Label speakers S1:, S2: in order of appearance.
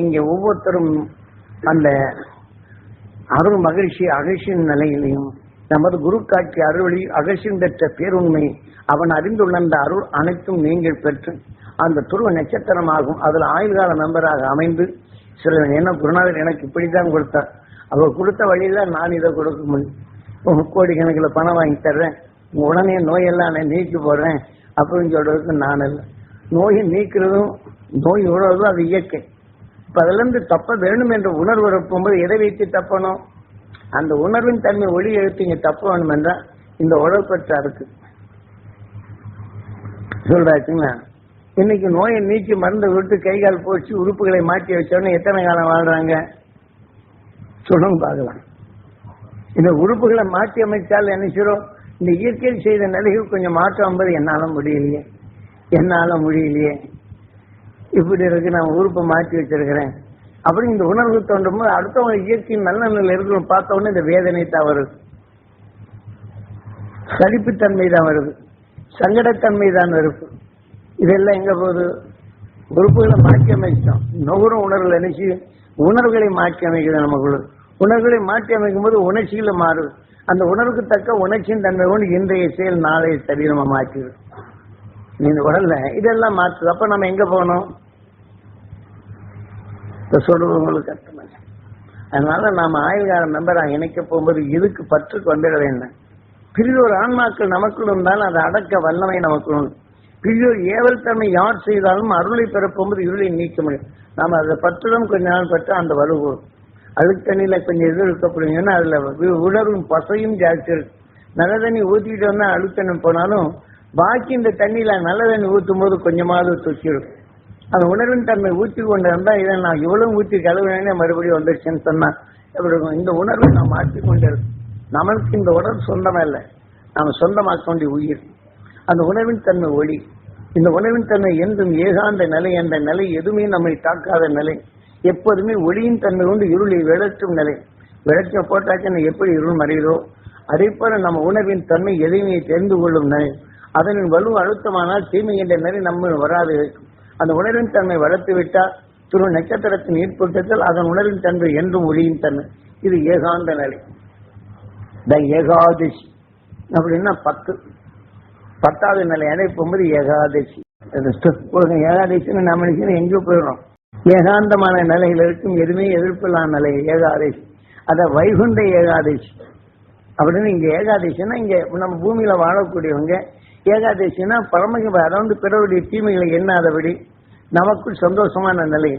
S1: இங்க ஒவ்வொருத்தரும் அந்த அருள் மகிழ்ச்சி அகழ்ச்சியின் நிலையிலையும் நமது குரு காட்சி அருளி அகழ்ச்சியின் பெற்ற பேருண்மை அவன் அறிந்துள்ள அந்த அருள் அனைத்தும் நீங்கள் பெற்று அந்த துருவ நட்சத்திரமாகும் அதில் ஆயுள்கால மெம்பராக அமைந்து சில என்ன குருநாதர் எனக்கு இப்படித்தான் கொடுத்தார், அவர் கொடுத்த வழியில நான் இதை கொடுக்க முடியும், கோடி கணக்கில் பணம் வாங்கி தர்றேன், உடனே நோயெல்லாம் நான் நீக்கி போடுறேன் அப்படின்னு சொல்றதுக்கு நான் இல்லை. நோயை நீக்கிறதும் நோய் உணர்வதும் அது இயற்கை. இப்ப அதுல இருந்து தப்ப வேணும் என்ற உணர்வு இருக்கும்போது எதை வைத்து தப்பணும்? அந்த உணர்வின் தன்மை ஒளி எழுத்து இங்க தப்ப வேணும் என்றால் இந்த உடல் பெற்றா இருக்கு சொல்றாச்சுங்களா. இன்னைக்கு நோயை நீக்கி மருந்து விட்டு கை கால் போச்சு உறுப்புகளை மாற்றி வச்சோன்னு எத்தனை காலம் வாழ்றாங்க சொல்லுங்க பார்க்கலாம். இந்த உறுப்புகளை மாற்றி அமைச்சால் என்ன செய்றோம்? இந்த இயற்கையில் செய்த நிலைகள் கொஞ்சம் மாற்றம் என்பது என்னால முடியலையே இப்படி இருக்கு, நான் உறுப்பை மாற்றி வச்சிருக்கிறேன் அப்படி இந்த உணர்வு தோன்றும் போது அடுத்தவங்க இயற்கையின் நல்ல நிலையில் இருக்கணும் பார்த்த உடனே இந்த வேதனை தான் வருது, சலிப்புத்தன்மை தான் வருது, சங்கடத்தன்மை தான் வருது. இதெல்லாம் எங்க போகுது? உறுப்புகளை மாற்றி அமைச்சோம். நுகரும் உணர்வுகள் நினைச்சு உணர்வுகளை மாற்றி அமைக்கிறது நமக்குள்ள. உணர்வுகளை மாற்றி அமைக்கும் போது உணர்ச்சிகளை மாறுது. அந்த உணர்வுக்கு தக்க உணர்ச்சியின் தன்மை கொண்டு இன்றைய செயல் நாளைய சரீரமா மாற்றிடுது. இந்த உடல்ல இதெல்லாம் மாற்றுது. அப்ப நம்ம எங்க போகணும்? இப்ப சொல்றது உங்களுக்கு கஷ்டமா. அதனால நாம ஆயுள்கால மெம்பராக இணைக்க போகும்போது இதுக்கு பற்று கொண்டிட வேண்டும். பிரிதொரு ஆன்மாக்கள் நமக்குள் இருந்தாலும் அதை அடக்க வல்லமை நமக்குள் உண்டு. பிரிதொரு ஏவல் தன்மை யார் செய்தாலும் அருளை பெறப்போகும்போது இருளை நீக்க முடியும். நாம அதை பற்றுடன் கொஞ்ச நாள் பற்று அந்த வலுவோம். அழுக்கு தண்ணியில கொஞ்சம் இது இருக்கப்படுங்கன்னா அதுல உணர்வும் பசையும் ஜாஸ்தி இருக்கு. நல்ல தண்ணி ஊத்திக்கிட்டு வந்தா அழுக்கு தண்ணி போனாலும் பாக்கி இந்த தண்ணியில நல்ல தண்ணி ஊற்றும் போது கொஞ்சமாவது தொச்சிடும். அந்த உணர்வின் தன்மை ஊற்றி கொண்டு இருந்தா இதை நான் இவ்வளவு ஊற்றி கழுவுனே மறுபடியும் வந்துருச்சுன்னு சொன்னா எப்படி இருக்கும்? இந்த உணர்வை நாம் மாற்றிக்கொண்டே இருக்கும். நமக்கு இந்த உணர்வு சொந்தமா இல்லை, நாம சொந்தமாக்க வேண்டிய உயிர். அந்த உணர்வின் தன்மை ஒளி. இந்த உணர்வின் தன்மை என்றும் ஏகாந்த நிலை என்ற நிலை எதுவுமே நம்மை தாக்காத நிலை. எப்போதுமே ஒளியின் தன்மை கொண்டு இருளை விளற்றும் நிலை. விளக்க போட்டாச்சு எப்படி இருள் மறைகிறோ அதே போல நம்ம உணர்வின் தன்மை எதையுமே தெரிந்து கொள்ளும் நிலை. அதனின் வலு அழுத்தமானால் தீமை என்ற நிலை நம்ம வராது. அந்த உணர்வின் தன்மை வளர்த்து விட்டால் துரு நட்சத்திரத்தின் ஈர்ப்பட்டத்தில் அதன் உணர்வின் தன்மை என்றும் ஒளியின் தன்மை. இது ஏகாந்த நிலை. ஏகாதசி அப்படின்னா 10வது நிலை அடைப்பும்போது ஏகாதசி. ஏகாதசின்னு நம்ம எங்கேயோ போயிடுறோம். ஏகாந்தமான நிலையில் இருக்கும் எதுவுமே எதிர்ப்பில்லாத நிலை ஏகாதசி. அத வைகுண்ட ஏகாதசி அப்படின்னு. இங்க ஏகாதசின்னா இங்க நம்ம பூமியில வாழக்கூடியவங்க, ஏகாதசினா பரம அதாவது பிறருடைய தீமைகளை எண்ணாதபடி நமக்குள் சந்தோஷமான நிலை.